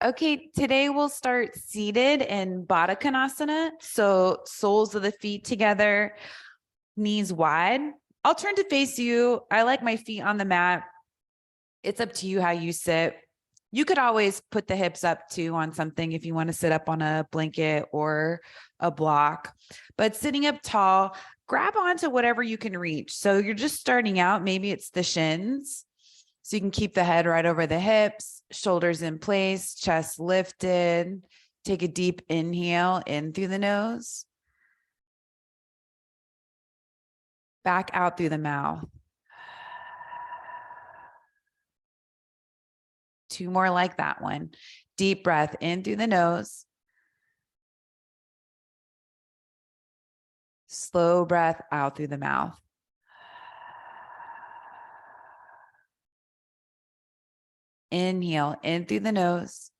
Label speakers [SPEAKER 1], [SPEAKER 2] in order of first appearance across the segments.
[SPEAKER 1] Okay, today we'll start seated in Baddha Konasana. So soles of the feet together, knees wide. I'll turn to face you. I like my feet on the mat. It's up to you how you sit. You could always put the hips up too on something if you want to sit up on a blanket or a block. But sitting up tall, grab onto whatever you can reach. So you're just starting out. Maybe it's the shins. So you can keep the head right over the hips, shoulders in place, chest lifted. Take a deep inhale in through the nose. Back out through the mouth. 2 more like that one. Deep breath in through the nose. Slow breath out through the mouth. Inhale in through the nose.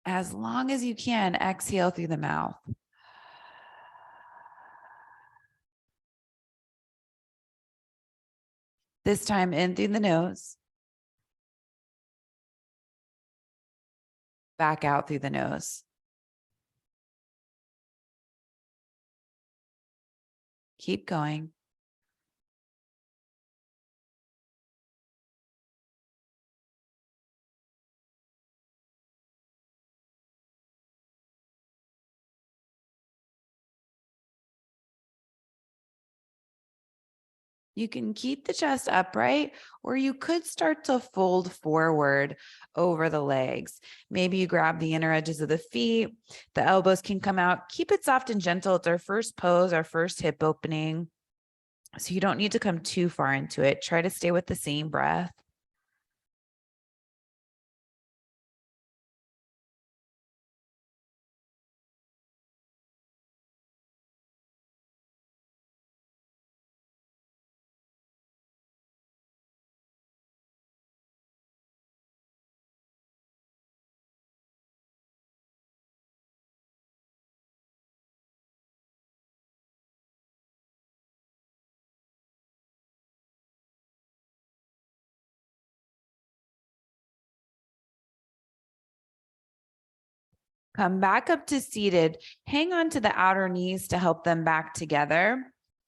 [SPEAKER 1] As long as you can, exhale through the mouth. This time in through the nose. Back out through the nose. Keep going. You can keep the chest upright, or you could start to fold forward over the legs. Maybe you grab the inner edges of the feet. The elbows can come out. Keep it soft and gentle. It's our first pose, our first hip opening. So you don't need to come too far into it. Try to stay with the same breath. Come back up to seated. Hang on to the outer knees to help them back together.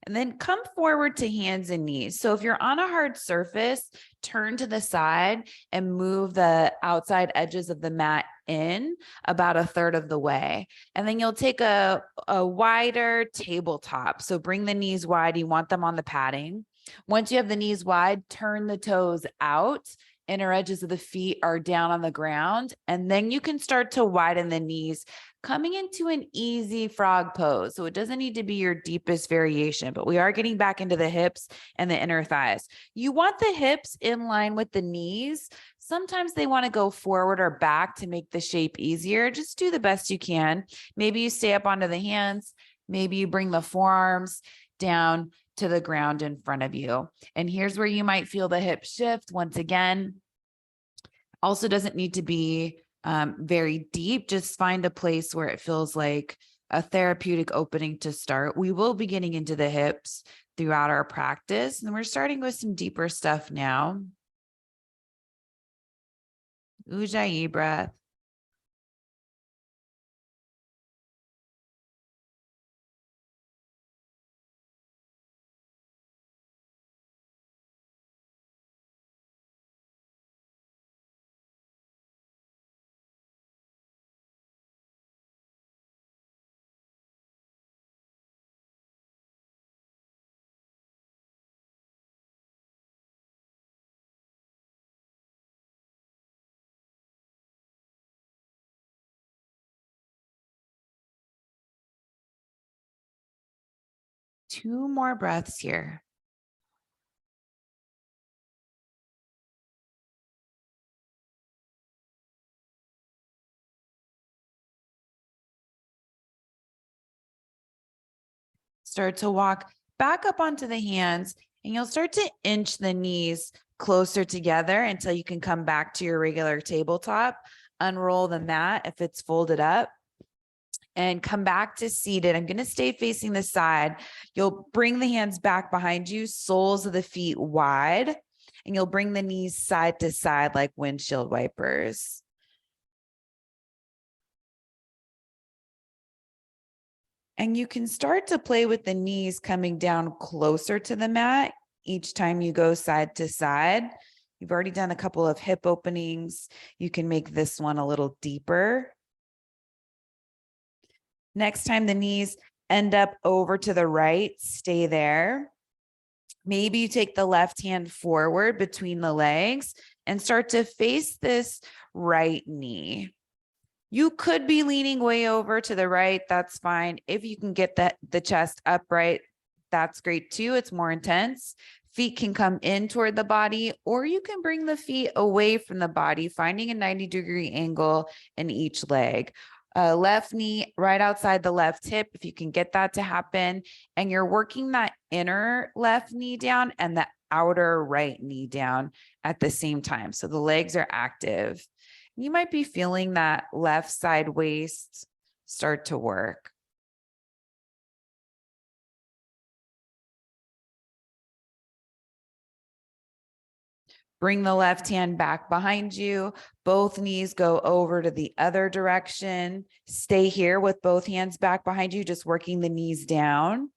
[SPEAKER 1] And then come forward to hands and knees. So if you're on a hard surface, turn to the side and move the outside edges of the mat in about 1/3 of the way. And then you'll take a wider tabletop. So bring the knees wide. You want them on the padding. Once you have the knees wide, turn the toes out. Inner edges of the feet are down on the ground. And then you can start to widen the knees, coming into an easy frog pose. So it doesn't need to be your deepest variation, but we are getting back into the hips and the inner thighs. You want the hips in line with the knees. Sometimes they want to go forward or back to make the shape easier. Just do the best you can. Maybe you stay up onto the hands. Maybe you bring the forearms down to the ground in front of you. And here's where you might feel the hip shift once again. Also doesn't need to be very deep. Just find a place where it feels like a therapeutic opening to start. We will be getting into the hips throughout our practice, and we're starting with some deeper stuff now. Ujjayi breath. Two more breaths here. Start to walk back up onto the hands, and you'll start to inch the knees closer together until you can come back to your regular tabletop. Unroll the mat if it's folded up, and come back to seated. I'm going to stay facing the side. You'll bring the hands back behind you, soles of the feet wide. And you'll bring the knees side to side like windshield wipers. And you can start to play with the knees coming down closer to the mat each time you go side to side. You've already done a couple of hip openings. You can make this one a little deeper. Next time the knees end up over to the right, stay there. Maybe you take the left hand forward between the legs and start to face this right knee. You could be leaning way over to the right. That's fine. If you can get the chest upright, that's great too. It's more intense. Feet can come in toward the body, or you can bring the feet away from the body, finding a 90-degree angle in each leg. Left knee right outside the left hip, if you can get that to happen. And you're working that inner left knee down and the outer right knee down at the same time. So the legs are active. You might be feeling that left side waist start to work. Bring the left hand back behind you. Both knees go over to the other direction. Stay here with both hands back behind you, just working the knees down.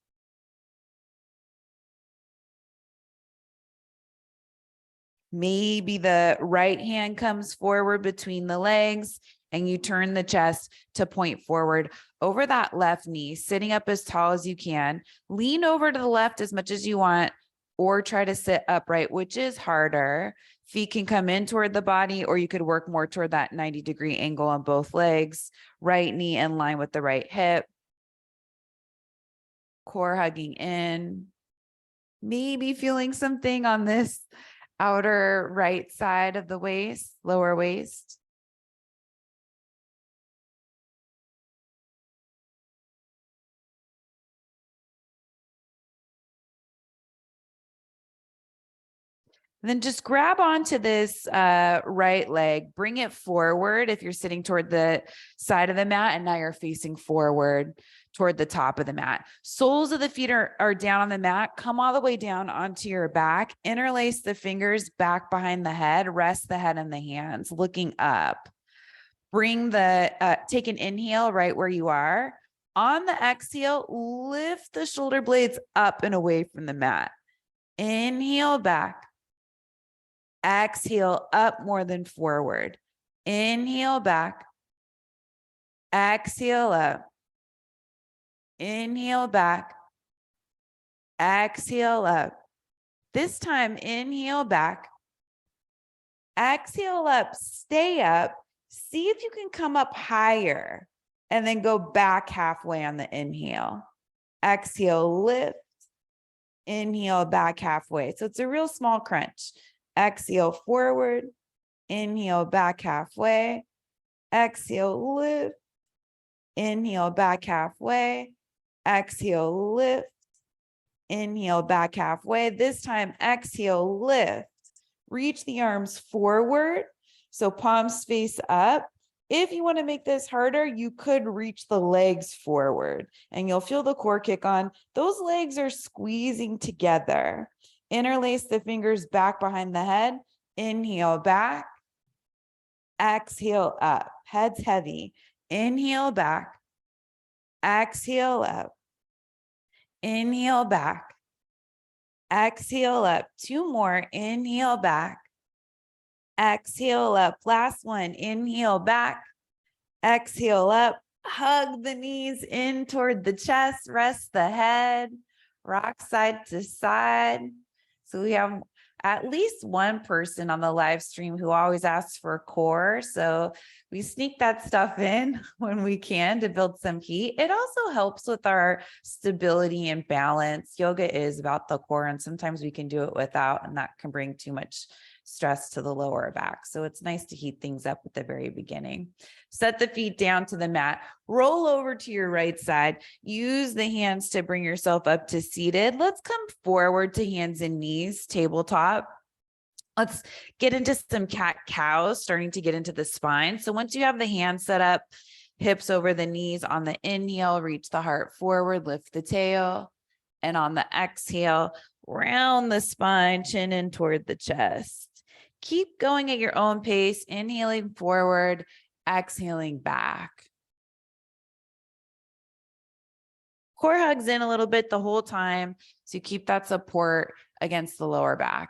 [SPEAKER 1] Maybe the right hand comes forward between the legs and you turn the chest to point forward over that left knee, sitting up as tall as you can. Lean over to the left as much as you want, or try to sit upright, which is harder. Feet can come in toward the body, or you could work more toward that 90-degree angle on both legs. Right knee in line with the right hip. Core hugging in. Maybe feeling something on this outer right side of the waist, lower waist. Then just grab onto this right leg, bring it forward if you're sitting toward the side of the mat, and now you're facing forward toward the top of the mat. Soles of the feet are down on the mat. Come all the way down onto your back. Interlace the fingers back behind the head. Rest the head in the hands, looking up. Bring take an inhale right where you are. On the exhale, lift the shoulder blades up and away from the mat. Inhale back. Exhale up more than forward. Inhale back. Exhale up. Inhale back. Exhale up. This time, inhale back. Exhale up. Stay up. See if you can come up higher and then go back halfway on the inhale. Exhale, lift. Inhale, back halfway. So it's a real small crunch. Exhale forward, inhale back halfway, exhale lift, inhale back halfway, exhale lift, inhale back halfway. This time, exhale lift. Reach the arms forward, so palms face up. If you want to make this harder, you could reach the legs forward and you'll feel the core kick on. Those legs are squeezing together. Interlace the fingers back behind the head. Inhale back. Exhale up. Head's heavy. Inhale back. Exhale up. Inhale back. Exhale up. Two more. Inhale back. Exhale up. Last one. Inhale back. Exhale up. Hug the knees in toward the chest. Rest the head. Rock side to side. So we have at least one person on the live stream who always asks for core. So we sneak that stuff in when we can to build some heat. It also helps with our stability and balance. Yoga is about the core, and sometimes we can do it without, and that can bring too much stress to the lower back. So it's nice to heat things up at the very beginning. Set the feet down to the mat, roll over to your right side, use the hands to bring yourself up to seated. Let's come forward to hands and knees, tabletop. Let's get into some cat-cows, starting to get into the spine. So once you have the hands set up, hips over the knees, on the inhale, reach the heart forward, lift the tail. And on the exhale, Round the spine, chin in toward the chest. Keep going at your own pace, inhaling forward, exhaling back. Core hugs in a little bit the whole time, so you keep that support against the lower back,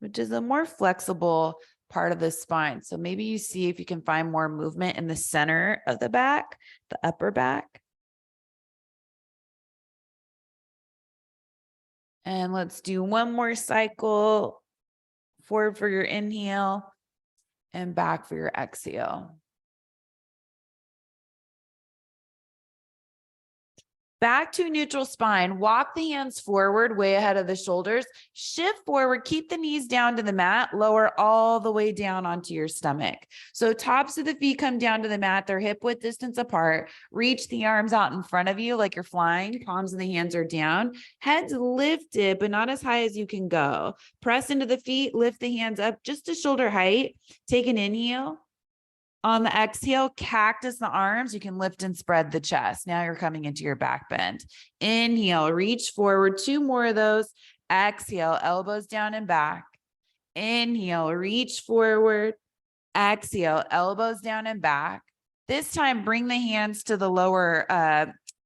[SPEAKER 1] which is a more flexible part of the spine. So maybe you see if you can find more movement in the center of the back, the upper back. And let's do one more cycle. Forward for your inhale and back for your exhale. Back to neutral spine. Walk the hands forward, way ahead of the shoulders. Shift forward, keep the knees down to the mat, lower all the way down onto your stomach. So tops of the feet come down to the mat, they're hip width distance apart. Reach the arms out in front of you like you're flying. Palms of the hands are down. Heads lifted, but not as high as you can go. Press into the feet, lift the hands up just to shoulder height. Take an inhale. On the exhale, cactus the arms. You can lift and spread the chest. Now you're coming into your back bend. Inhale, reach forward. 2 more of those. Exhale, elbows down and back. Inhale, reach forward. Exhale, elbows down and back. This time, bring the hands to the lower,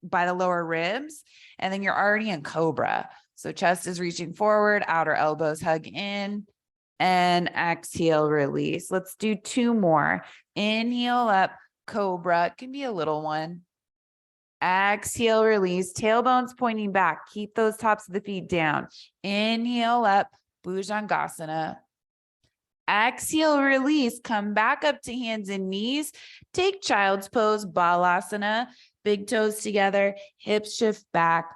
[SPEAKER 1] by the lower ribs, and then you're already in cobra. So chest is reaching forward, outer elbows hug in, and exhale, release. Let's do 2 more. Inhale up, cobra. It can be a little one. Exhale, release. Tailbones pointing back. Keep those tops of the feet down. Inhale up, Bhujangasana. Exhale, release. Come back up to hands and knees. Take child's pose, Balasana. Big toes together, hips shift back.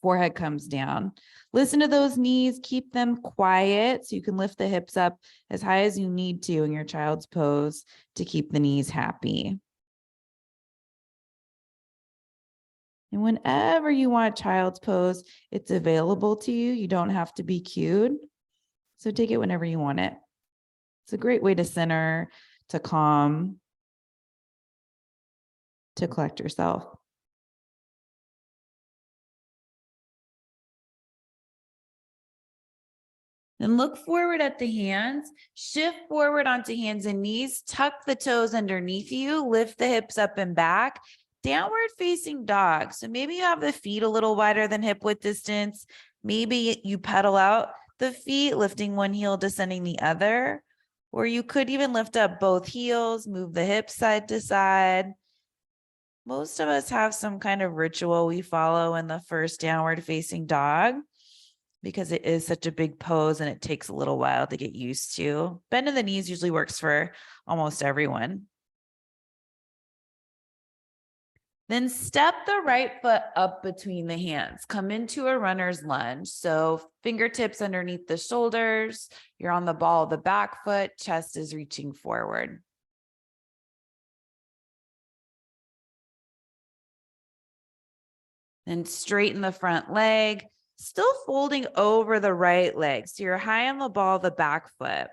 [SPEAKER 1] Forehead comes down. Listen to those knees, keep them quiet so you can lift the hips up as high as you need to in your child's pose to keep the knees happy. And whenever you want child's pose, it's available to you. You don't have to be cued. So take it whenever you want it. It's a great way to center, to calm, to collect yourself. Then look forward at the hands, shift forward onto hands and knees, tuck the toes underneath you, lift the hips up and back, downward facing dog. So maybe you have the feet a little wider than hip width distance. Maybe you pedal out the feet, lifting one heel, descending the other, or you could even lift up both heels, move the hips side to side. Most of us have some kind of ritual we follow in the first downward facing dog, because it is such a big pose and it takes a little while to get used to. Bend of the knees usually works for almost everyone. Then step the right foot up between the hands. Come into a runner's lunge. So fingertips underneath the shoulders. You're on the ball of the back foot. Chest is reaching forward. Then straighten the front leg. Still folding over the right leg. So you're high on the ball of the back foot.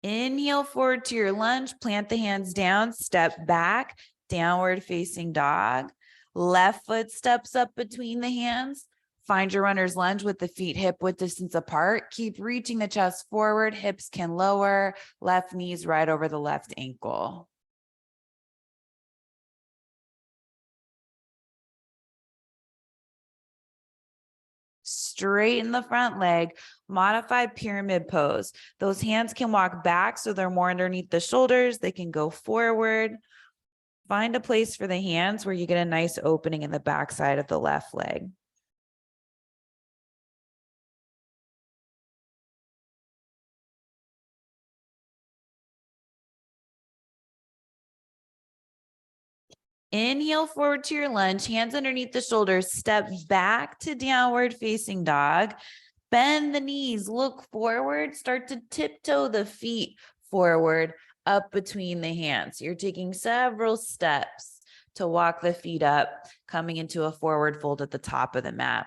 [SPEAKER 1] Inhale forward to your lunge, plant the hands down, step back, downward facing dog. Left foot steps up between the hands. Find your runner's lunge with the feet hip width distance apart. Keep reaching the chest forward, hips can lower, left knees right over the left ankle. Straighten the front leg, modified pyramid pose. Those hands can walk back so they're more underneath the shoulders. They can go forward. Find a place for the hands where you get a nice opening in the backside of the left leg. Inhale forward to your lunge, hands underneath the shoulders, step back to downward facing dog. Bend the knees, look forward, start to tiptoe the feet forward up between the hands. You're taking several steps. to walk the feet up, coming into a forward fold at the top of the mat.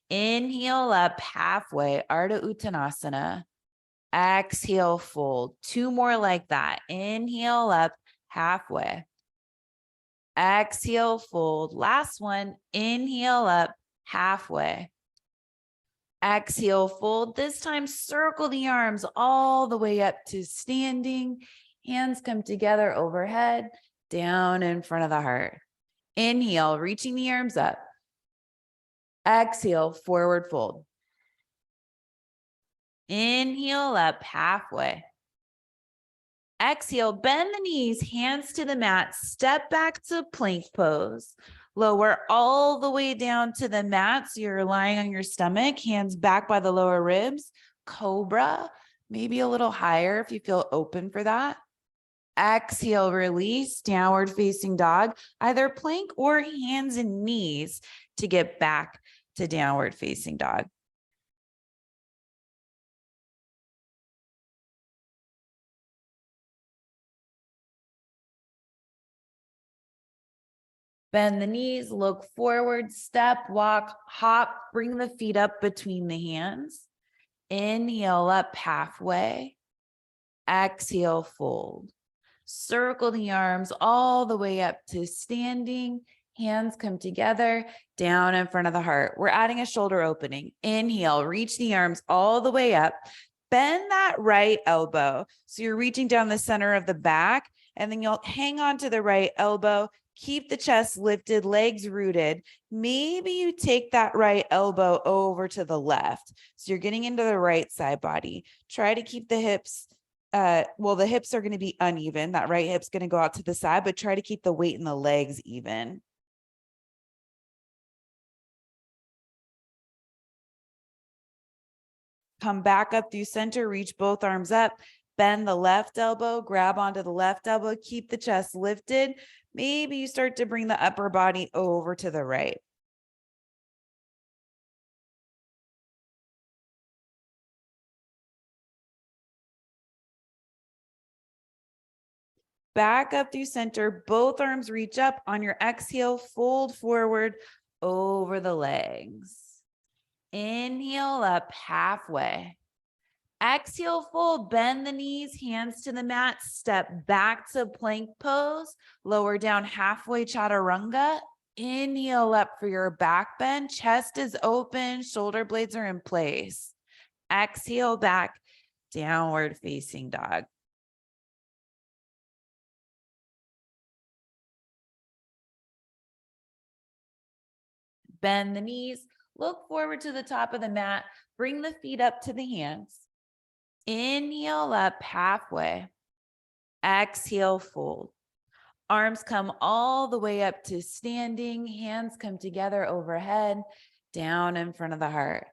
[SPEAKER 1] Inhale up halfway, Ardha Uttanasana. Exhale, fold. 2 more like that. Inhale up halfway. Exhale, fold. Last one. Inhale up halfway. Exhale, fold. This time, circle the arms all the way up to standing. Hands come together overhead, down in front of the heart. Inhale, reaching the arms up. Exhale, forward fold. Inhale up halfway. Exhale, bend the knees, hands to the mat, step back to plank pose. Lower all the way down to the mat. So you're lying on your stomach, hands back by the lower ribs. Cobra, maybe a little higher if you feel open for that. Exhale, release, downward facing dog, either plank or hands and knees to get back to downward facing dog. Bend the knees, look forward, step, walk, hop, bring the feet up between the hands. Inhale up halfway. Exhale, fold. Circle the arms all the way up to standing. Hands come together, down in front of the heart. We're adding a shoulder opening. Inhale, reach the arms all the way up. Bend that right elbow. So you're reaching down the center of the back, and then you'll hang on to the right elbow. Keep the chest lifted, legs rooted. Maybe you take that right elbow over to the left. So you're getting into the right side body. Try to keep the hips, the hips are going to be uneven. That right hip's going to go out to the side, but try to keep the weight in the legs even. Come back up through center, reach both arms up. Bend the left elbow, grab onto the left elbow, keep the chest lifted. Maybe you start to bring the upper body over to the right. Back up through center, both arms reach up. On your exhale, fold forward over the legs. Inhale up halfway. Exhale, fold, bend the knees, hands to the mat, step back to plank pose, lower down halfway, chaturanga. Inhale up for your back bend, chest is open, shoulder blades are in place. Exhale back, downward facing dog. Bend the knees, look forward to the top of the mat, bring the feet up to the hands. Inhale up halfway. Exhale, fold. Arms come all the way up to standing. Hands come together overhead, down in front of the heart.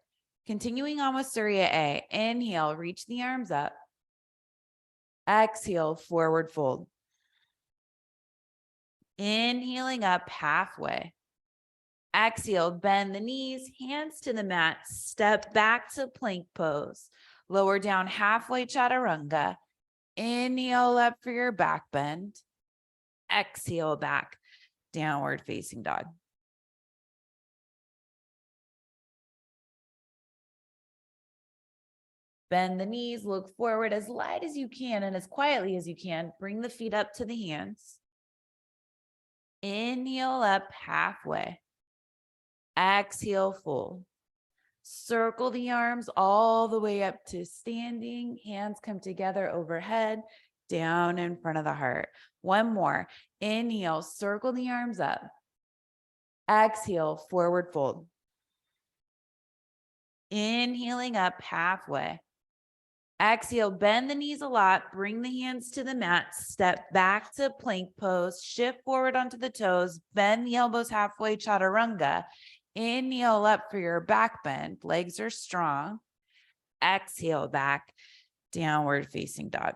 [SPEAKER 1] Continuing on with Surya A. Inhale, reach the arms up. Exhale, forward fold. Inhaling up halfway. Exhale, bend the knees, hands to the mat, step back to plank pose. Lower down halfway, chaturanga. Inhale up for your back bend. Exhale back, downward facing dog. Bend the knees, look forward as light as you can and as quietly as you can. Bring the feet up to the hands. Inhale up halfway. Exhale, fold. Circle the arms all the way up to standing. Hands come together overhead, down in front of the heart. One more. Inhale, circle the arms up. Exhale, forward fold. Inhaling up halfway. Exhale, bend the knees a lot, bring the hands to the mat, step back to plank pose, shift forward onto the toes, bend the elbows halfway, chaturanga. Inhale up for your back bend, legs are strong. Exhale back, downward facing dog.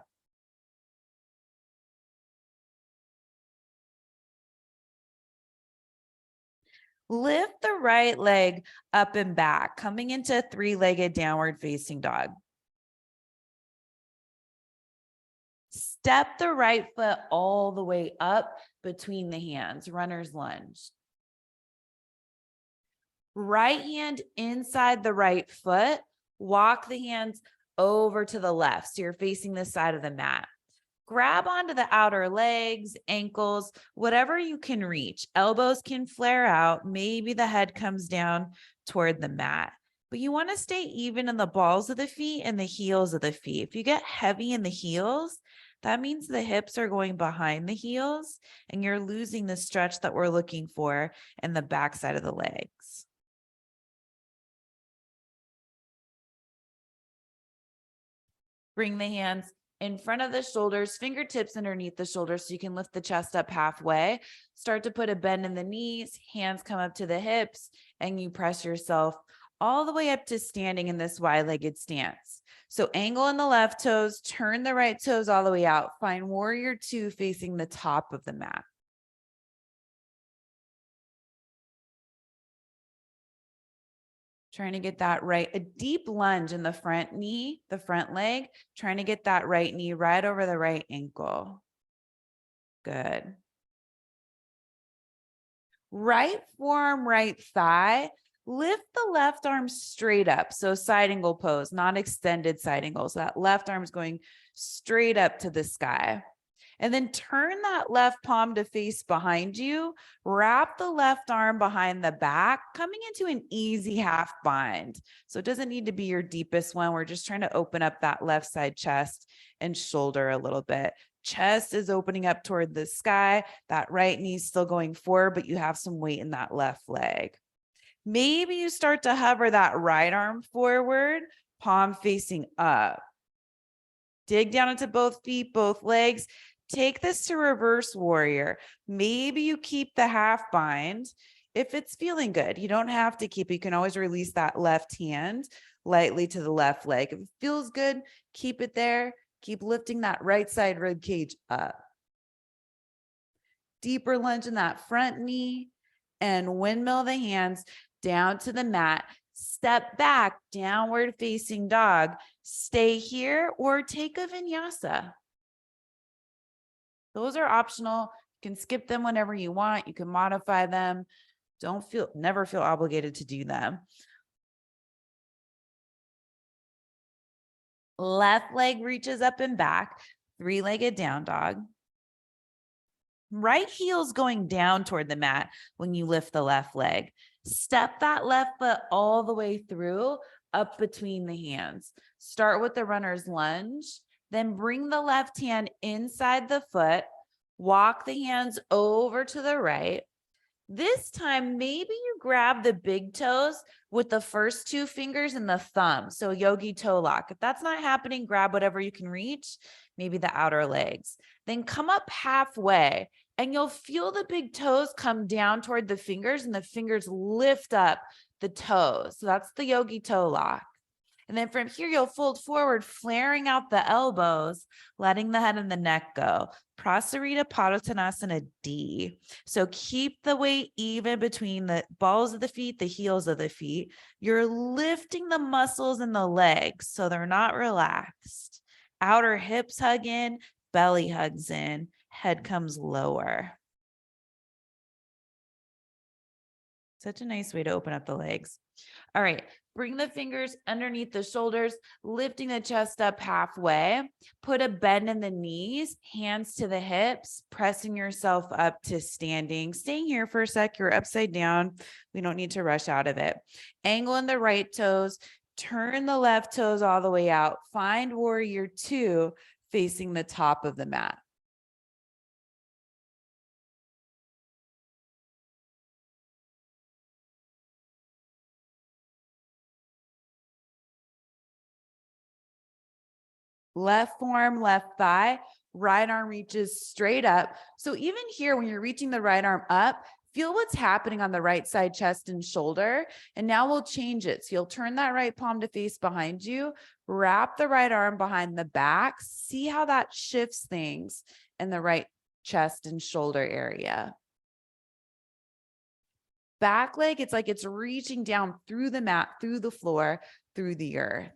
[SPEAKER 1] Lift the right leg up and back, coming into three-legged downward facing dog. Step the right foot all the way up between the hands, runner's lunge. Right hand inside the right foot, walk the hands over to the left. So you're facing this side of the mat. Grab onto the outer legs, ankles, whatever you can reach. Elbows can flare out. Maybe the head comes down toward the mat. But you want to stay even in the balls of the feet and the heels of the feet. If you get heavy in the heels, that means the hips are going behind the heels and you're losing the stretch that we're looking for in the backside of the legs. Bring the hands in front of the shoulders, fingertips underneath the shoulders so you can lift the chest up halfway. Start to put a bend in the knees, hands come up to the hips, and you press yourself all the way up to standing in this wide-legged stance. So angle in the left toes, turn the right toes all the way out. Find warrior two facing the top of the mat. Trying to get that right, a deep lunge in the front knee, the front leg, trying to get that right knee right over the right ankle. Good. Right forearm, right thigh. Lift the left arm straight up. So side angle pose, not extended side angle. So that left arm is going straight up to the sky. And then turn that left palm to face behind you. Wrap the left arm behind the back, coming into an easy half bind. So it doesn't need to be your deepest one. We're just trying to open up that left side chest and shoulder a little bit. Chest is opening up toward the sky. That right knee is still going forward, but you have some weight in that left leg. Maybe you start to hover that right arm forward, palm facing up. Dig down into both feet, both legs. Take this to reverse warrior. Maybe you keep the half bind if it's feeling good. You don't have to keep it. You can always release that left hand lightly to the left leg. If it feels good, keep it there. Keep lifting that right side rib cage up. Deeper lunge in that front knee and windmill the hands down to the mat. Step back, downward facing dog. Stay here or take a vinyasa. Those are optional. You can skip them whenever you want. You can modify them. Never feel obligated to do them. Left leg reaches up and back, three-legged down dog. Right heel's going down toward the mat when you lift the left leg. Step that left foot all the way through, up between the hands. Start with the runner's lunge, then bring the left hand inside the foot, walk the hands over to the right. This time, maybe you grab the big toes with the first two fingers and the thumb. So yogi toe lock. If that's not happening, grab whatever you can reach, maybe the outer legs. Then come up halfway and you'll feel the big toes come down toward the fingers and the fingers lift up the toes. So that's the yogi toe lock. And then from here, you'll fold forward, flaring out the elbows, letting the head and the neck go. Prasarita Padottanasana D. So keep the weight even between the balls of the feet, the heels of the feet. You're lifting the muscles in the legs so they're not relaxed. Outer hips hug in, belly hugs in, head comes lower. Such a nice way to open up the legs. All right, bring the fingers underneath the shoulders, lifting the chest up halfway. Put a bend in the knees, hands to the hips, pressing yourself up to standing. Staying here for a sec, you're upside down. We don't need to rush out of it. Angle in the right toes, turn the left toes all the way out. Find warrior two facing the top of the mat. Left forearm, left thigh, right arm reaches straight up. So even here, when you're reaching the right arm up, feel what's happening on the right side, chest and shoulder. And now we'll change it. So you'll turn that right palm to face behind you, wrap the right arm behind the back. See how that shifts things in the right chest and shoulder area. Back leg, it's like it's reaching down through the mat, through the floor, through the earth.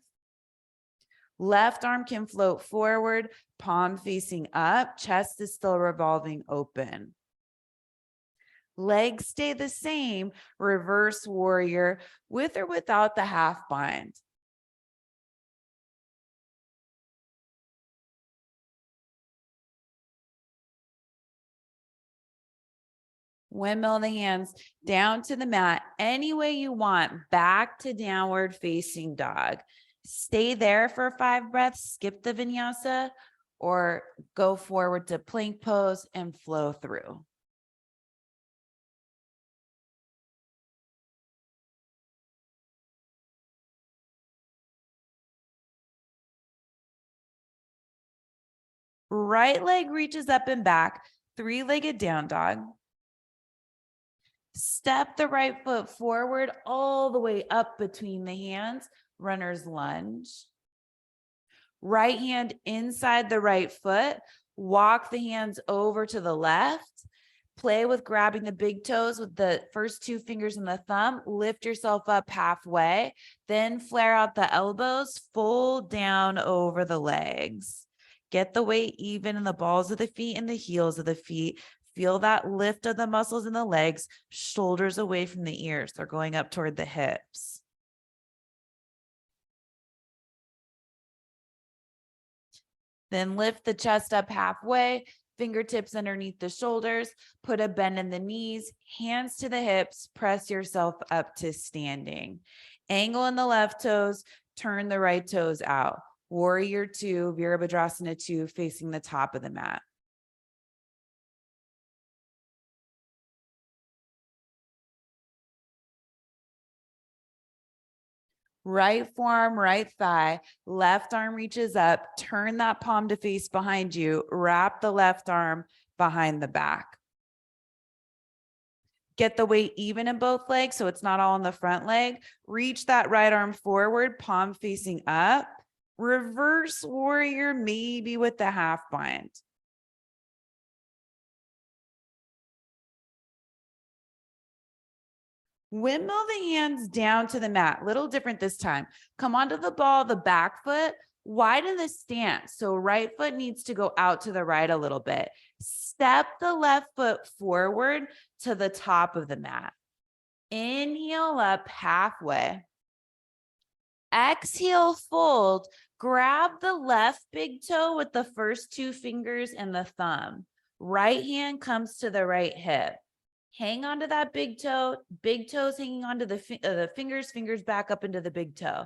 [SPEAKER 1] Left arm can float forward, palm facing up, chest is still revolving open. Legs stay the same, reverse warrior, with or without the half bind. Windmill the hands down to the mat any way you want, back to downward facing dog. Stay there for 5 breaths, skip the vinyasa, or go forward to plank pose and flow through. Right leg reaches up and back, 3-legged down dog. Step the right foot forward all the way up between the hands, runner's lunge. Right hand inside the right foot, walk the hands over to the left. Play with grabbing the big toes with the first 2 fingers and the thumb. Lift yourself up halfway, then flare out the elbows, fold down over the legs. Get the weight even in the balls of the feet and the heels of the feet. Feel that lift of the muscles in the legs, shoulders away from the ears. They're going up toward the hips. Then lift the chest up halfway, fingertips underneath the shoulders, put a bend in the knees, hands to the hips, press yourself up to standing. Angle in the left toes, turn the right toes out. Warrior 2, Virabhadrasana 2, facing the top of the mat. Right forearm, right thigh, left arm reaches up, turn that palm to face behind you, wrap the left arm behind the back. Get the weight even in both legs so it's not all on the front leg. Reach that right arm forward, palm facing up. Reverse warrior, maybe with the half bind. Windmill the hands down to the mat. Little different this time. Come onto the ball, the back foot, widen the stance. So right foot needs to go out to the right a little bit. Step the left foot forward to the top of the mat. Inhale up halfway. Exhale, fold. Grab the left big toe with the first 2 fingers and the thumb. Right hand comes to the right hip. Hang onto that big toes hanging onto the fingers back up into the big toe.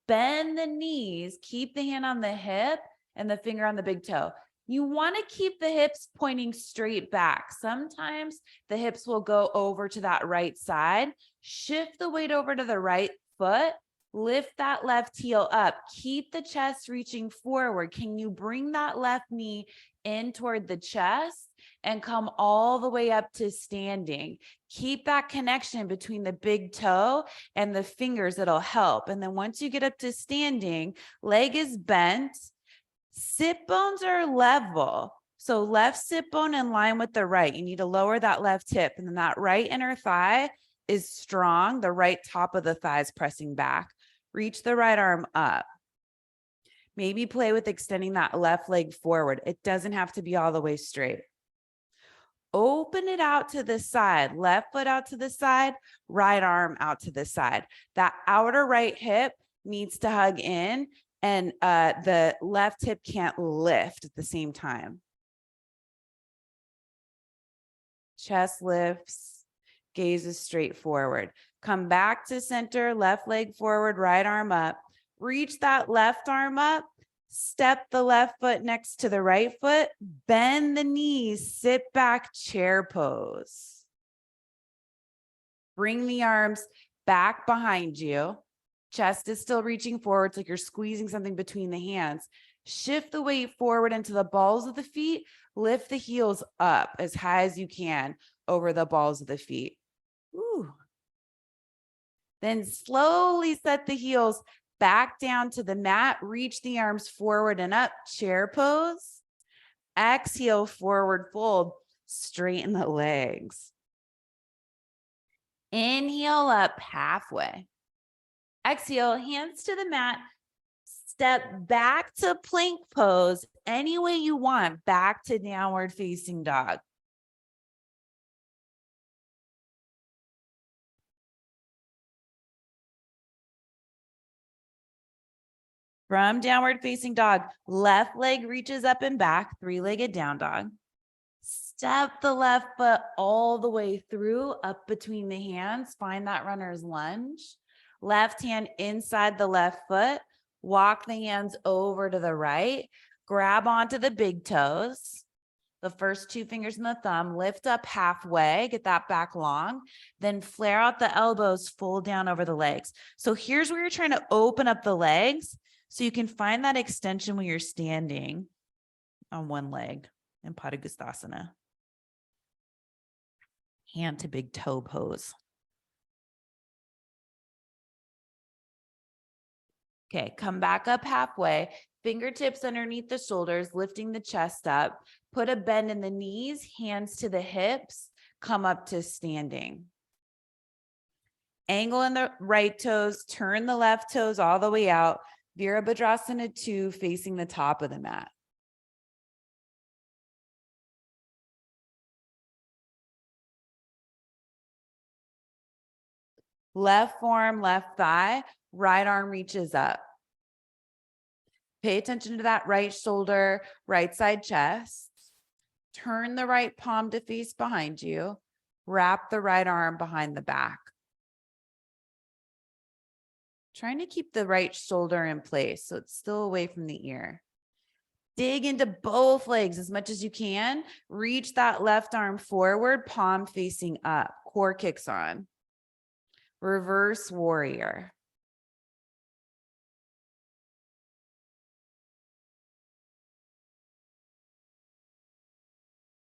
[SPEAKER 1] Bend the knees, keep the hand on the hip and the finger on the big toe. You want to keep the hips pointing straight back. Sometimes the hips will go over to that right side. Shift the weight over to the right foot. Lift that left heel up. Keep the chest reaching forward. Can you bring that left knee in toward the chest and come all the way up to standing? Keep that connection between the big toe and the fingers. It'll help. And then once you get up to standing, leg is bent. Sit bones are level. So left sit bone in line with the right. You need to lower that left hip, and then that right inner thigh is strong. The right top of the thigh is pressing back. Reach the right arm up. Maybe play with extending that left leg forward. It doesn't have to be all the way straight. Open it out to the side, left foot out to the side, right arm out to the side. That outer right hip needs to hug in, and the left hip can't lift at the same time. Chest lifts, gaze is straight forward. Come back to center, left leg forward, right arm up. Reach that left arm up, step the left foot next to the right foot, bend the knees, sit back, chair pose. Bring the arms back behind you. Chest is still reaching forward. It's like you're squeezing something between the hands. Shift the weight forward into the balls of the feet. Lift the heels up as high as you can over the balls of the feet. Ooh. Then slowly set the heels back down to the mat. Reach the arms forward and up, chair pose. Exhale, forward fold. Straighten the legs. Inhale up halfway. Exhale, hands to the mat. Step back to plank pose any way you want, back to downward facing dog. From downward facing dog, left leg reaches up and back, three-legged down dog. Step the left foot all the way through, up between the hands. Find that runner's lunge. Left hand inside the left foot. Walk the hands over to the right. Grab onto the big toes. The first two fingers and the thumb. Lift up halfway. Get that back long. Then flare out the elbows, fold down over the legs. So here's where you're trying to open up the legs so you can find that extension when you're standing on one leg in Padangusthasana. Hand to big toe pose. Okay, come back up halfway, fingertips underneath the shoulders, lifting the chest up. Put a bend in the knees, hands to the hips, come up to standing. Angle in the right toes, turn the left toes all the way out. Virabhadrasana 2, facing the top of the mat. Left forearm, left thigh, right arm reaches up. Pay attention to that right shoulder, right side chest. Turn the right palm to face behind you. Wrap the right arm behind the back. Trying to keep the right shoulder in place so it's still away from the ear. Dig into both legs as much as you can. Reach that left arm forward, palm facing up. Core kicks on. Reverse warrior.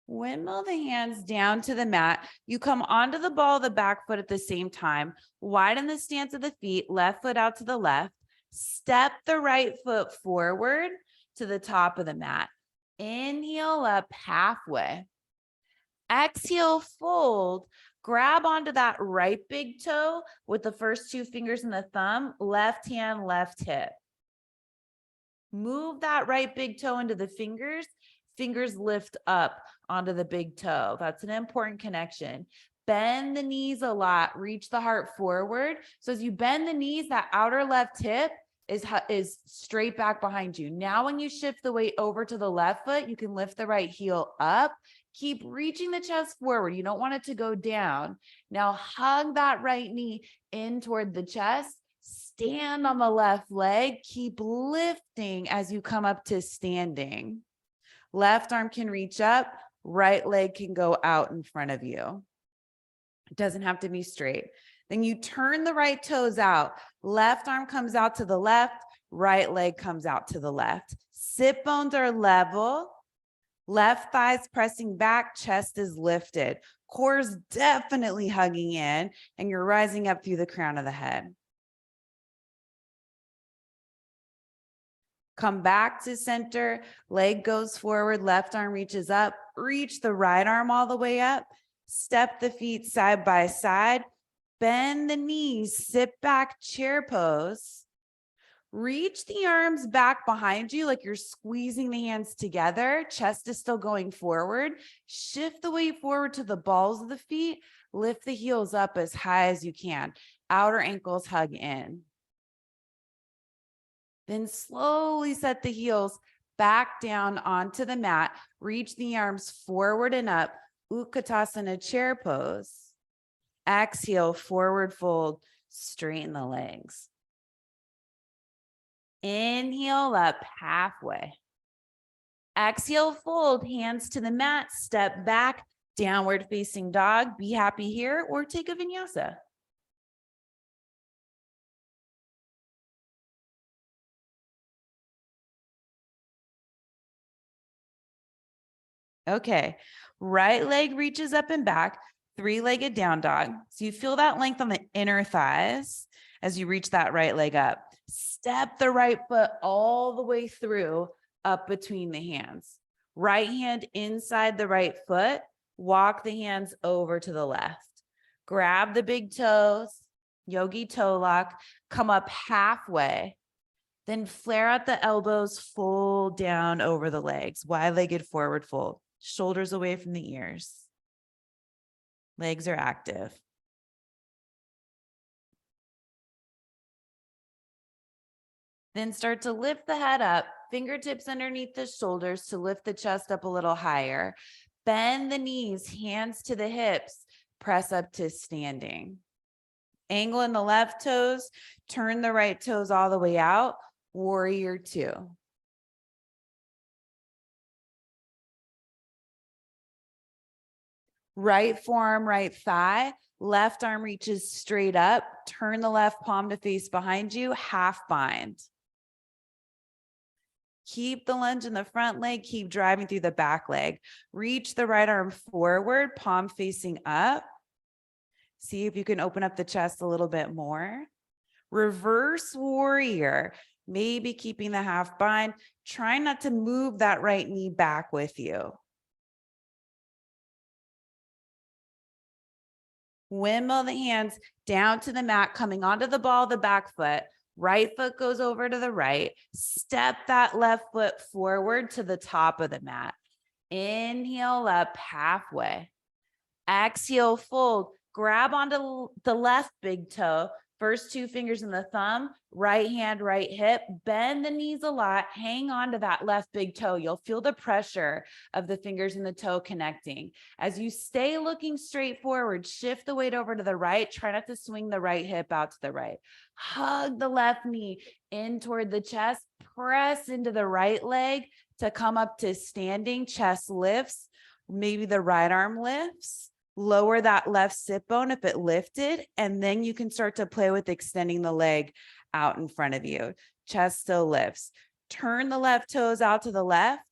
[SPEAKER 1] Windmill the hands down to the mat. You come onto the ball of the back foot at the same time. Widen the stance of the feet, left foot out to the left. Step the right foot forward to the top of the mat. Inhale up halfway. Exhale, fold. Grab onto that right big toe with the first two fingers and the thumb, left hand, left hip. Move that right big toe into the fingers. Fingers lift up onto the big toe. That's an important connection. Bend the knees a lot. Reach the heart forward. So as you bend the knees, that outer left hip is straight back behind you. Now, when you shift the weight over to the left foot, you can lift the right heel up. Keep reaching the chest forward. You don't want it to go down. Now, hug that right knee in toward the chest. Stand on the left leg. Keep lifting as you come up to standing. Left arm can reach up. Right leg can go out in front of you. It doesn't have to be straight. Then you turn the right toes out. Left arm comes out to the left. Right leg comes out to the left. Sit bones are level. Left thighs pressing back. Chest is lifted. Core is definitely hugging in, and you're rising up through the crown of the head. Come back to center. Leg goes forward. Left arm reaches up. Reach the right arm all the way up. Step the feet side by side. Bend the knees. Sit back, chair pose. Reach the arms back behind you like you're squeezing the hands together. Chest is still going forward. Shift the weight forward to the balls of the feet. Lift the heels up as high as you can. Outer ankles hug in. Then slowly set the heels back down onto the mat. Reach the arms forward and up. Utkatasana chair pose. Exhale, forward fold. Straighten the legs. Inhale up halfway. Exhale, fold. Hands to the mat. Step back. Downward facing dog. Be happy here or take a vinyasa. Okay, right leg reaches up and back, three-legged down dog. So you feel that length on the inner thighs as you reach that right leg up. Step the right foot all the way through, up between the hands. Right hand inside the right foot, walk the hands over to the left. Grab the big toes, yogi toe lock, come up halfway. Then flare out the elbows, fold down over the legs, wide-legged forward fold, shoulders away from the ears. Legs are active. Then start to lift the head up, fingertips underneath the shoulders to lift the chest up a little higher. Bend the knees, hands to the hips, press up to standing. Angle in the left toes, turn the right toes all the way out, warrior two. Right forearm, right thigh, left arm reaches straight up, turn the left palm to face behind you, half bind. Keep the lunge in the front leg, keep driving through the back leg. Reach the right arm forward, palm facing up. See if you can open up the chest a little bit more. Reverse warrior, maybe keeping the half bind. Try not to move that right knee back with you. Windmill the hands down to the mat, coming onto the ball of the back foot. Right foot goes over to the right. Step that left foot forward to the top of the mat. Inhale up halfway. Exhale, fold. Grab onto the left big toe. First two fingers in the thumb, right hand, right hip. Bend the knees a lot. Hang on to that left big toe. You'll feel the pressure of the fingers in the toe connecting. As you stay looking straight forward, shift the weight over to the right. Try not to swing the right hip out to the right. Hug the left knee in toward the chest. Press into the right leg to come up to standing. Chest lifts. Maybe the right arm lifts. Lower that left sit bone if it lifted, and then you can start to play with extending the leg out in front of you. Chest still lifts. Turn the left toes out to the left,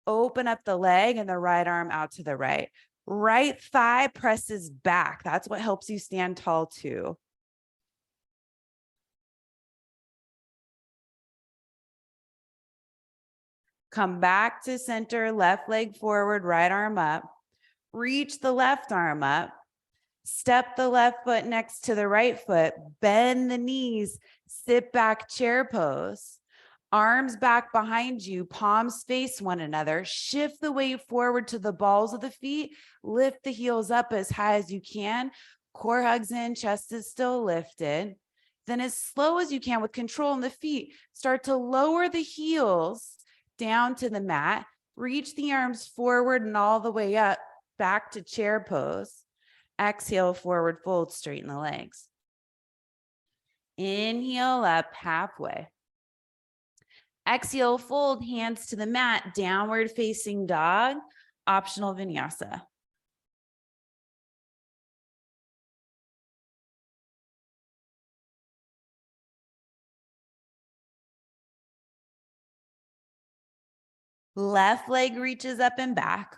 [SPEAKER 1] open up the leg and the right arm out to the right. Right thigh presses back. That's what helps you stand tall too. Come back to center, left leg forward, right arm up. Reach the left arm up. Step the left foot next to the right foot. Bend the knees. Sit back chair pose. Arms back behind you. Palms face one another. Shift the weight forward to the balls of the feet. Lift the heels up as high as you can. Core hugs in. Chest is still lifted. Then as slow as you can with control in the feet, start to lower the heels down to the mat. Reach the arms forward and all the way up. Back to chair pose. Exhale, forward fold, straighten the legs. Inhale up halfway. Exhale, fold, hands to the mat, downward facing dog, optional vinyasa. Left leg reaches up and back.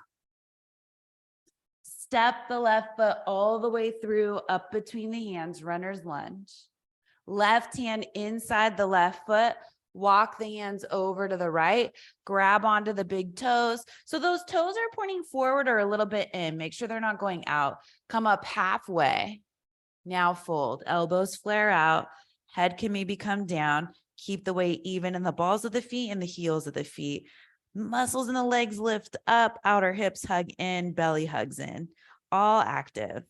[SPEAKER 1] Step the left foot all the way through, up between the hands, runner's lunge. Left hand inside the left foot. Walk the hands over to the right. Grab onto the big toes. So those toes are pointing forward or a little bit in. Make sure they're not going out. Come up halfway. Now fold. Elbows flare out. Head can maybe come down. Keep the weight even in the balls of the feet and the heels of the feet. Muscles in the legs lift up, outer hips hug in, belly hugs in. All active.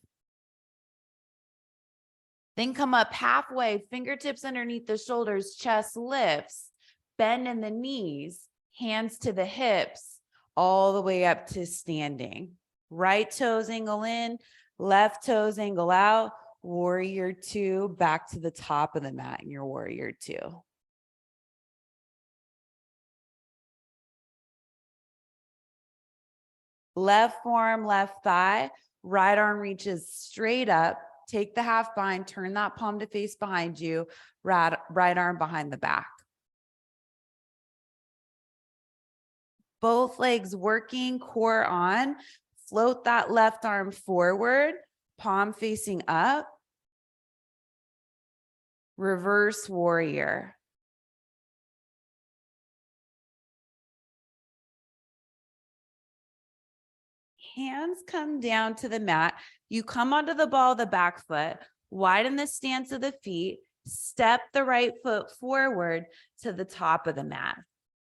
[SPEAKER 1] Then come up halfway, fingertips underneath the shoulders, chest lifts, bend in the knees, hands to the hips, all the way up to standing. Right toes angle in, left toes angle out, warrior two, back to the top of the mat in your warrior two. Left forearm, left thigh, right arm reaches straight up. Take the half bind, turn that palm to face behind you, right arm behind the back. Both legs working, core on. Float that left arm forward, palm facing up. Reverse warrior. Hands come down to the mat. You come onto the ball of the back foot, widen the stance of the feet, Step the right foot forward to the top of the mat.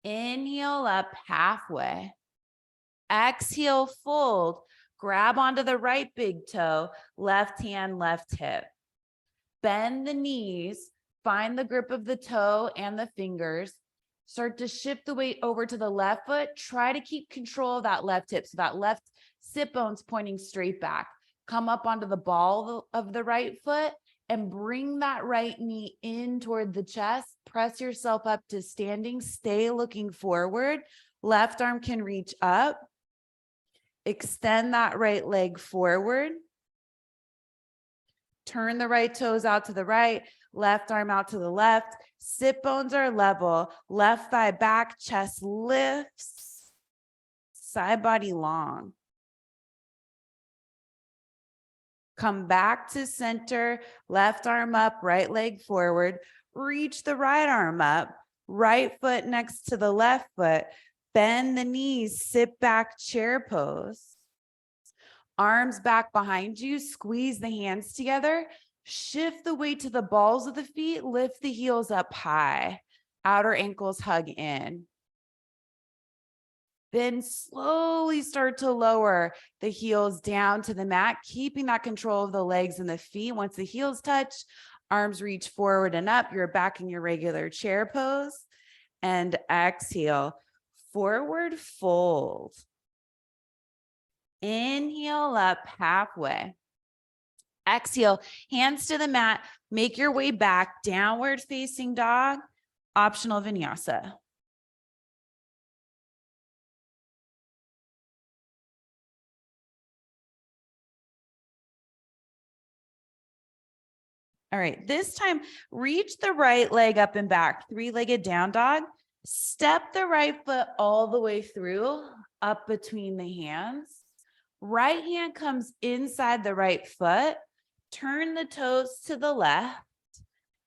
[SPEAKER 1] Inhale up halfway. Exhale, fold. Grab onto the right big toe, left hand, left hip. Bend the knees, find the grip of the toe and the fingers. Start to shift the weight over to the left foot. Try to keep control of that left hip. So that left sit bone's pointing straight back. Come up onto the ball of the right foot and bring that right knee in toward the chest. Press yourself up to standing. Stay looking forward. Left arm can reach up. Extend that right leg forward. Turn the right toes out to the right, left arm out to the left. Sit bones are level. Left thigh back, chest lifts. Side body long. Come back to center, left arm up, right leg forward. Reach the right arm up, right foot next to the left foot. Bend the knees, sit back, chair pose. Arms back behind you, squeeze the hands together. Shift the weight to the balls of the feet, lift the heels up high. Outer ankles hug in. Then slowly start to lower the heels down to the mat, keeping that control of the legs and the feet. Once the heels touch, arms reach forward and up. You're back in your regular chair pose. And exhale, forward fold. Inhale up halfway. Exhale, hands to the mat. Make your way back, downward facing dog, optional vinyasa. All right, this time, reach the right leg up and back, three-legged down dog. Step the right foot all the way through, up between the hands. Right hand comes inside the right foot. Turn the toes to the left.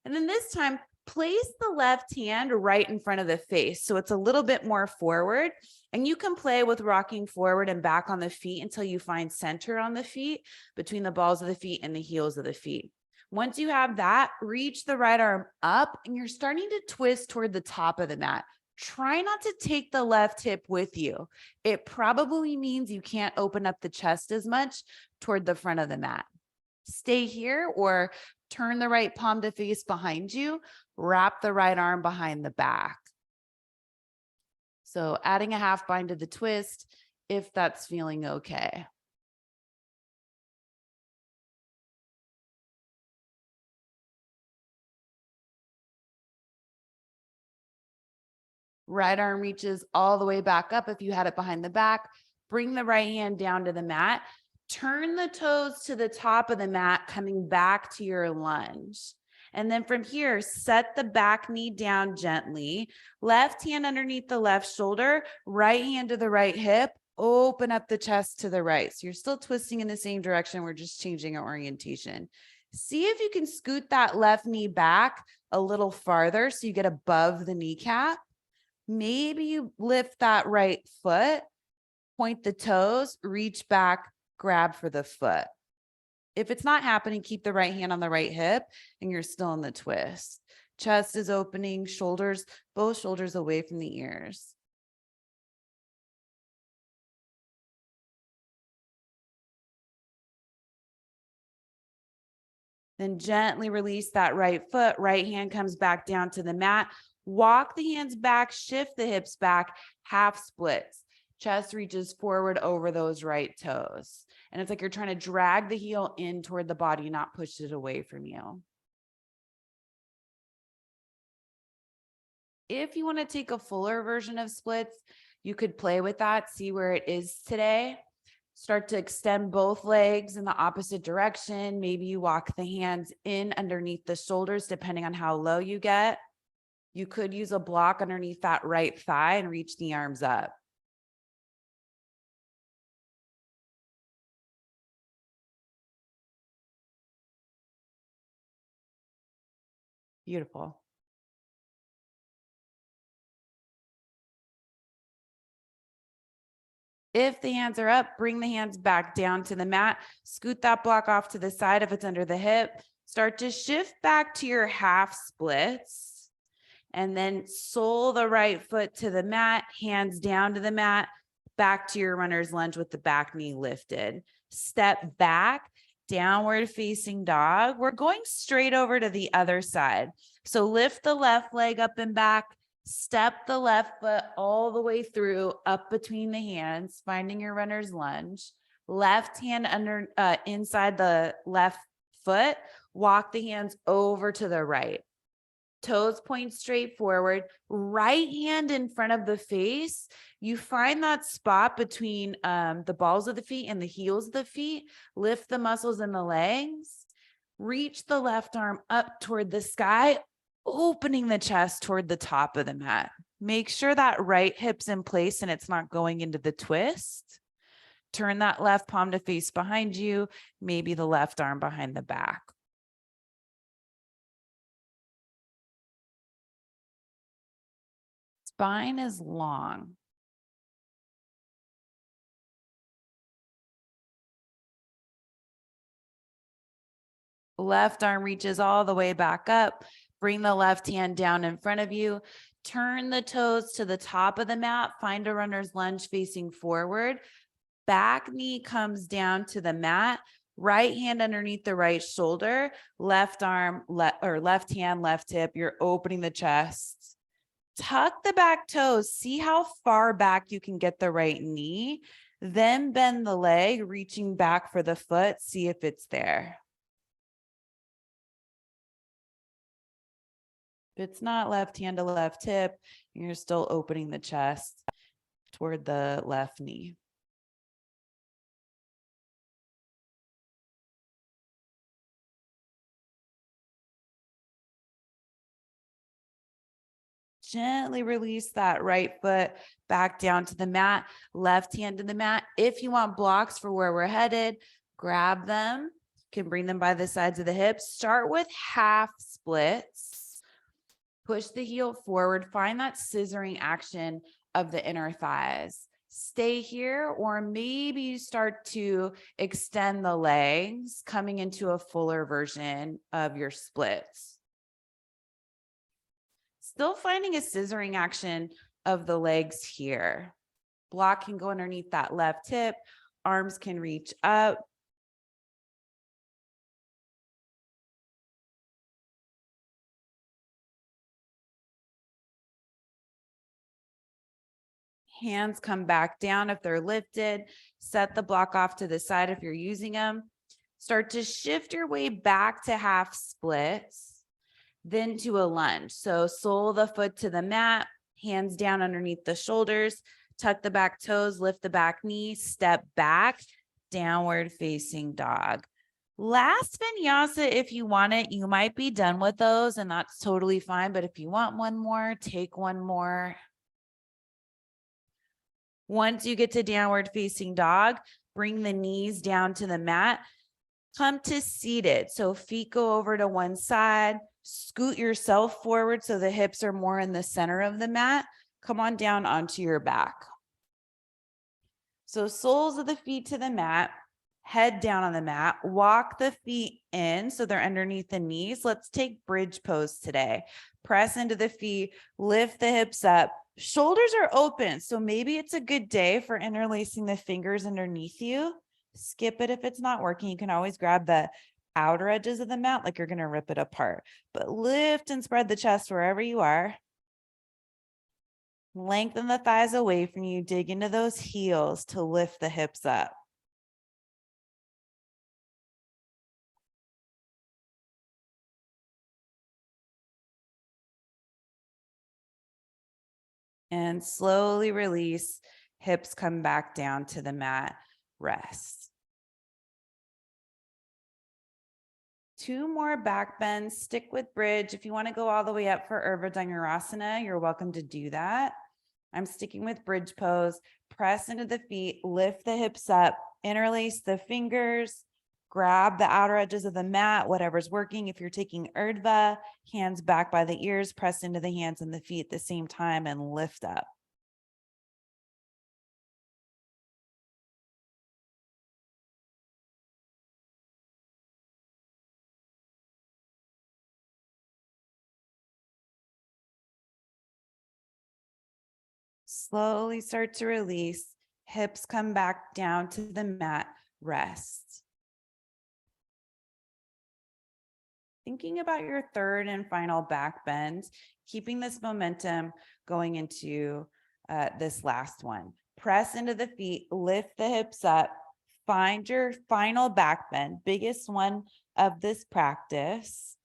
[SPEAKER 1] And then this time, place the left hand right in front of the face. So it's a little bit more forward. And you can play with rocking forward and back on the feet until you find center on the feet, between the balls of the feet and the heels of the feet. Once you have that, reach the right arm up and you're starting to twist toward the top of the mat. Try not to take the left hip with you. It probably means you can't open up the chest as much toward the front of the mat. Stay here or turn the right palm to face behind you. Wrap the right arm behind the back. So adding a half bind to the twist if that's feeling okay. Right arm reaches all the way back up if you had it behind the back. Bring the right hand down to the mat. Turn the toes to the top of the mat, coming back to your lunge. And then from here, set the back knee down gently. Left hand underneath the left shoulder, right hand to the right hip. Open up the chest to the right. So you're still twisting in the same direction. We're just changing our orientation. See if you can scoot that left knee back a little farther so you get above the kneecap. Maybe you lift that right foot, point the toes, reach back, grab for the foot. If it's not happening, keep the right hand on the right hip and you're still in the twist. Chest is opening, shoulders, both shoulders away from the ears. Then gently release that right foot. Right hand comes back down to the mat. Walk the hands back, shift the hips back, half splits. Chest reaches forward over those right toes. And it's like you're trying to drag the heel in toward the body, not push it away from you. If you want to take a fuller version of splits, you could play with that, see where it is today. Start to extend both legs in the opposite direction. Maybe you walk the hands in underneath the shoulders, depending on how low you get. You could use a block underneath that right thigh and reach the arms up. Beautiful. If the hands are up, bring the hands back down to the mat. Scoot that block off to the side if it's under the hip. Start to shift back to your half splits, and then sole the right foot to the mat, hands down to the mat, back to your runner's lunge with the back knee lifted. Step back, downward facing dog. We're going straight over to the other side. So lift the left leg up and back, step the left foot all the way through, up between the hands, finding your runner's lunge. Left hand under inside the left foot, walk the hands over to the right. Toes point straight forward, right hand in front of the face. You find that spot between the balls of the feet and the heels of the feet. Lift the muscles in the legs. Reach the left arm up toward the sky, opening the chest toward the top of the mat. Make sure that right hip's in place and it's not going into the twist. Turn that left palm to face behind you, maybe the left arm behind the back. Spine is long. Left arm reaches all the way back up. Bring the left hand down in front of you. Turn the toes to the top of the mat. Find a runner's lunge facing forward. Back knee comes down to the mat. Right hand underneath the right shoulder. Left arm, left hand, left hip. You're opening the chest. Tuck the back toes. See how far back you can get the right knee. Then bend the leg, reaching back for the foot. See if it's there. If it's not, left hand to left hip, you're still opening the chest toward the left knee. Gently release that right foot back down to the mat, left hand to the mat. If you want blocks for where we're headed, grab them. You can bring them by the sides of the hips. Start with half splits. Push the heel forward. Find that scissoring action of the inner thighs. Stay here, or maybe you start to extend the legs, coming into a fuller version of your splits. Still finding a scissoring action of the legs here. Block can go underneath that left hip. Arms can reach up. Hands come back down if they're lifted. Set the block off to the side if you're using them. Start to shift your way back to half splits, then to a lunge. So sole the foot to the mat, hands down underneath the shoulders, tuck the back toes, lift the back knee, step back, downward facing dog. Last vinyasa, if you want it, you might be done with those and that's totally fine. But if you want one more, take one more. Once you get to downward facing dog, bring the knees down to the mat. Come to seated. So feet go over to one side, scoot yourself forward so the hips are more in the center of the mat. Come on down onto your back. So soles of the feet to the mat, head down on the mat, walk the feet in so they're underneath the knees. Let's take bridge pose today. Press into the feet, lift the hips up. Shoulders are open, so maybe it's a good day for interlacing the fingers underneath you. Skip it if it's not working. You can always grab the outer edges of the mat like you're going to rip it apart. But lift and spread the chest wherever you are. Lengthen the thighs away from you. Dig into those heels to lift the hips up. And slowly release. Hips come back down to the mat. Rest. 2 more back bends. Stick with bridge. If you want to go all the way up for Urdhva Dhanurasana, you're welcome to do that. I'm sticking with bridge pose. Press into the feet, lift the hips up, interlace the fingers, grab the outer edges of the mat, whatever's working. If you're taking Urdhva, hands back by the ears, press into the hands and the feet at the same time and lift up. Slowly start to release. Hips come back down to the mat. Rest. Thinking about your third and final back bend, keeping this momentum going into this last one. Press into the feet, lift the hips up, find your final back bend, biggest one of this practice.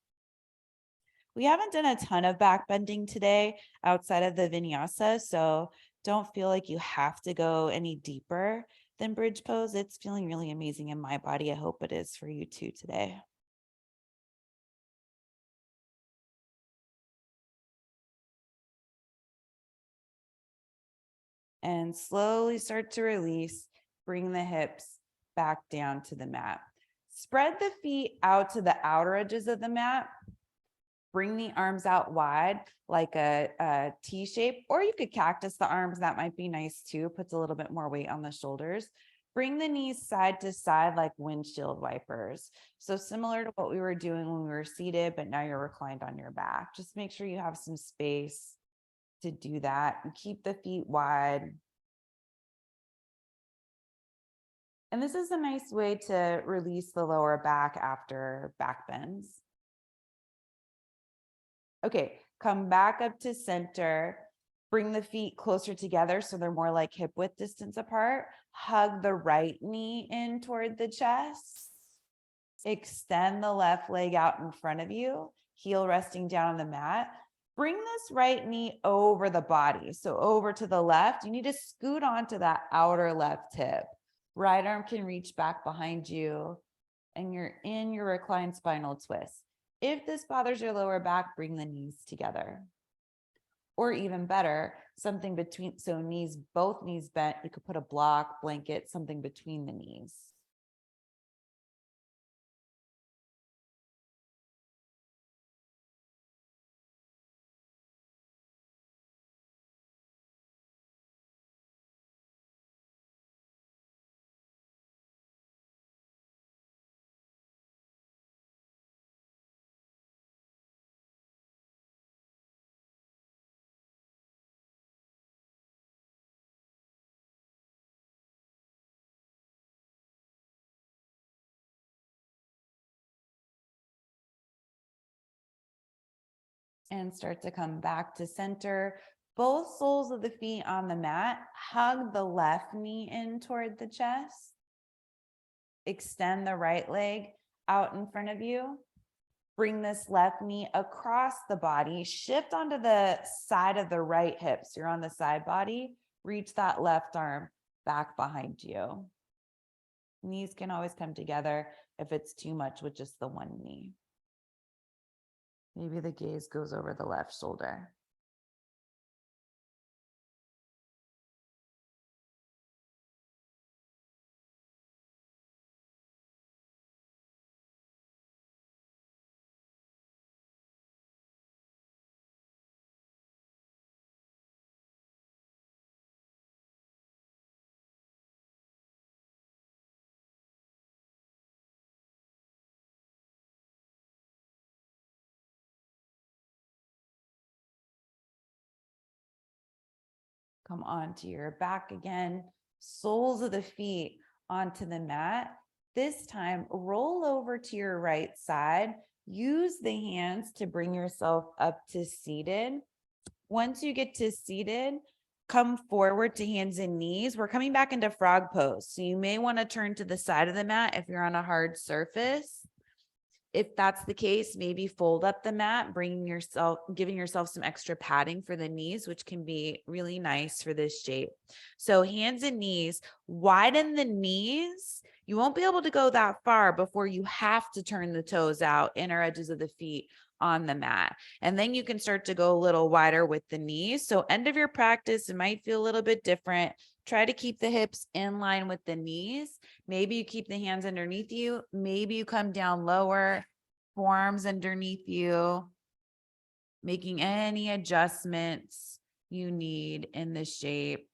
[SPEAKER 1] We haven't done a ton of back bending today outside of the vinyasa, so don't feel like you have to go any deeper than bridge pose. It's feeling really amazing in my body. I hope it is for you too today. And slowly start to release. Bring the hips back down to the mat. Spread the feet out to the outer edges of the mat. Bring the arms out wide like a T shape, or you could cactus the arms. That might be nice too. Puts a little bit more weight on the shoulders. Bring the knees side to side like windshield wipers. So similar to what we were doing when we were seated, but now you're reclined on your back. Just make sure you have some space to do that and keep the feet wide. And this is a nice way to release the lower back after back bends. Okay, come back up to center. Bring the feet closer together so they're more like hip width distance apart. Hug the right knee in toward the chest. Extend the left leg out in front of you. Heel resting down on the mat. Bring this right knee over the body. So over to the left. You need to scoot onto that outer left hip. Right arm can reach back behind you, and you're in your reclined spinal twist. If this bothers your lower back, bring the knees together. Or even better, something between, so knees, both knees bent, you could put a block, blanket, something between the knees. And start to come back to center. Both soles of the feet on the mat. Hug the left knee in toward the chest. Extend the right leg out in front of you. Bring this left knee across the body. Shift onto the side of the right hip. So you're on the side body. Reach that left arm back behind you. Knees can always come together if it's too much with just the one knee. Maybe the gaze goes over the left shoulder. Come onto your back again. Soles of the feet onto the mat. This time, roll over to your right side. Use the hands to bring yourself up to seated. Once you get to seated, come forward to hands and knees. We're coming back into frog pose. So you may want to turn to the side of the mat if you're on a hard surface. If that's the case, maybe fold up the mat, giving yourself some extra padding for the knees, which can be really nice for this shape. So hands and knees, widen the knees. You won't be able to go that far before you have to turn the toes out, inner edges of the feet on the mat. And then you can start to go a little wider with the knees. So end of your practice, it might feel a little bit different. Try to keep the hips in line with the knees. Maybe you keep the hands underneath you. Maybe you come down lower, forearms underneath you, making any adjustments you need in the shape.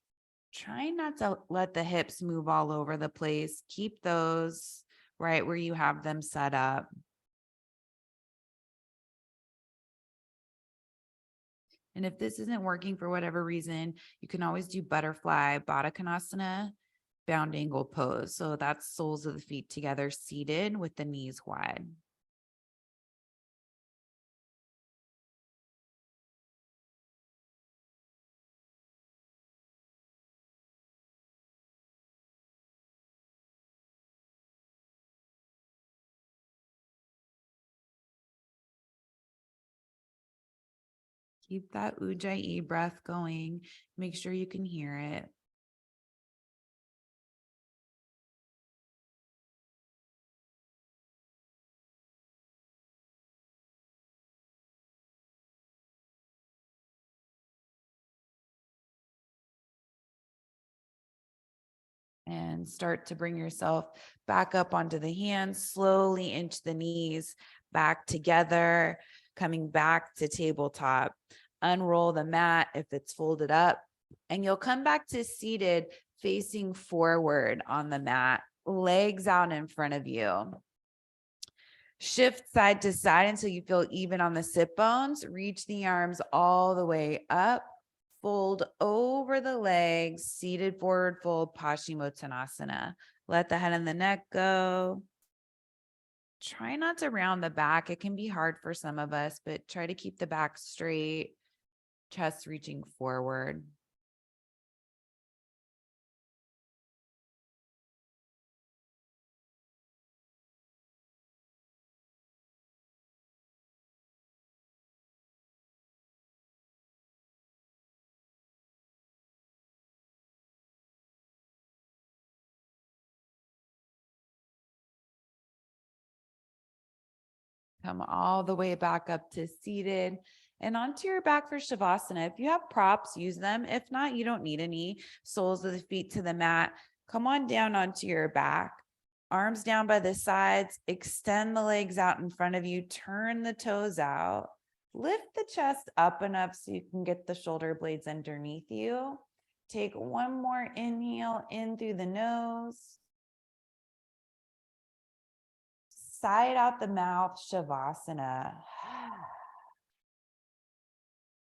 [SPEAKER 1] Try not to let the hips move all over the place. Keep those right where you have them set up. And if this isn't working for whatever reason, you can always do butterfly, Baddha Konasana, bound angle pose. So that's soles of the feet together, seated with the knees wide. Keep that Ujjayi breath going. Make sure you can hear it. And start to bring yourself back up onto the hands, slowly inch the knees back together, coming back to tabletop. Unroll the mat if it's folded up, and you'll come back to seated, facing forward on the mat, legs out in front of you. Shift side to side until you feel even on the sit bones. Reach the arms all the way up. Fold over the legs, seated forward fold, Paschimottanasana. Let the head and the neck go. Try not to round the back. It can be hard for some of us, but try to keep the back straight, chest reaching forward. Come all the way back up to seated and onto your back for Shavasana. If you have props, use them. If not, you don't need any. Soles of the feet to the mat. Come on down onto your back. Arms down by the sides. Extend the legs out in front of you. Turn the toes out. Lift the chest up enough so you can get the shoulder blades underneath you. Take one more inhale in through the nose. Side out the mouth, Shavasana.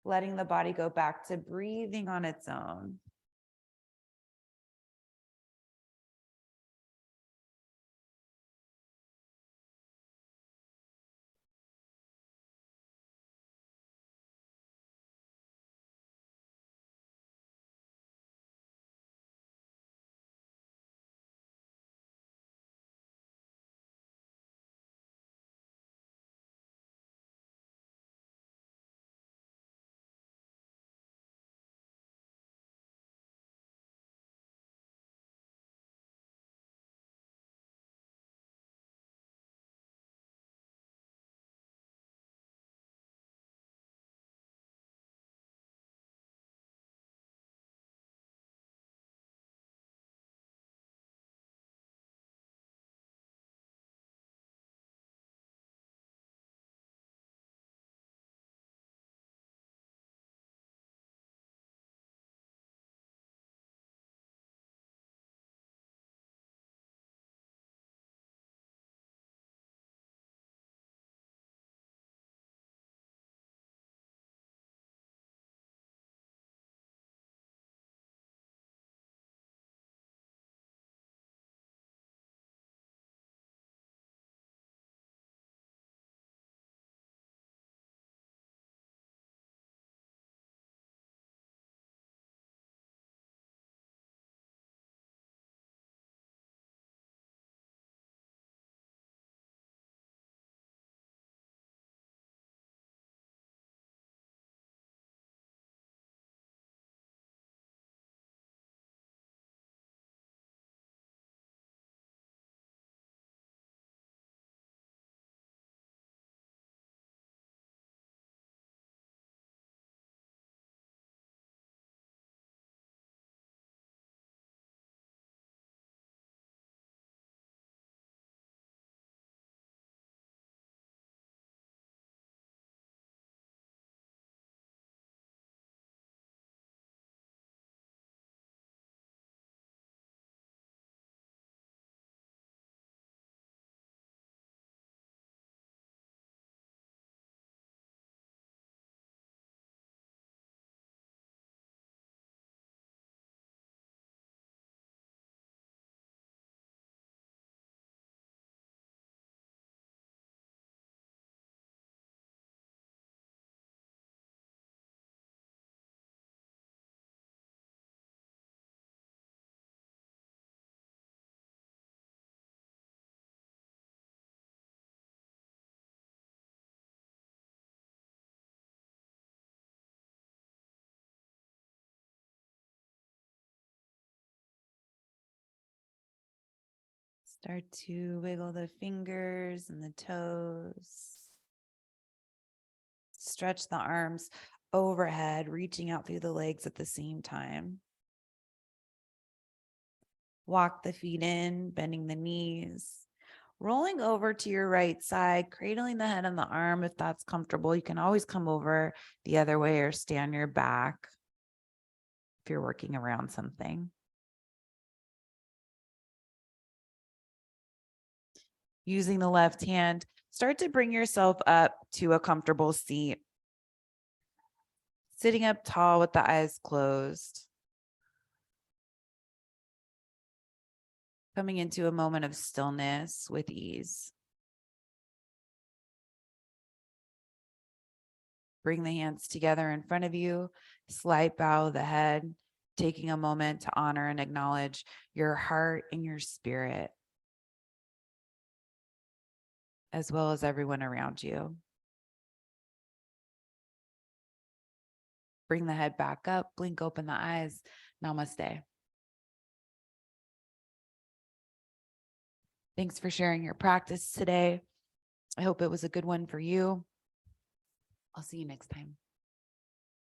[SPEAKER 1] Letting the body go back to breathing on its own. Start to wiggle the fingers and the toes. Stretch the arms overhead, reaching out through the legs at the same time. Walk the feet in, bending the knees. Rolling over to your right side, cradling the head on the arm if that's comfortable. You can always come over the other way or stay on your back if you're working around something. Using the left hand, start to bring yourself up to a comfortable seat. Sitting up tall with the eyes closed. Coming into a moment of stillness with ease. Bring the hands together in front of you, slight bow the head, taking a moment to honor and acknowledge your heart and your spirit, as well as everyone around you. Bring the head back up, blink open the eyes. Namaste. Thanks for sharing your practice today. I hope it was a good one for you. I'll see you next time.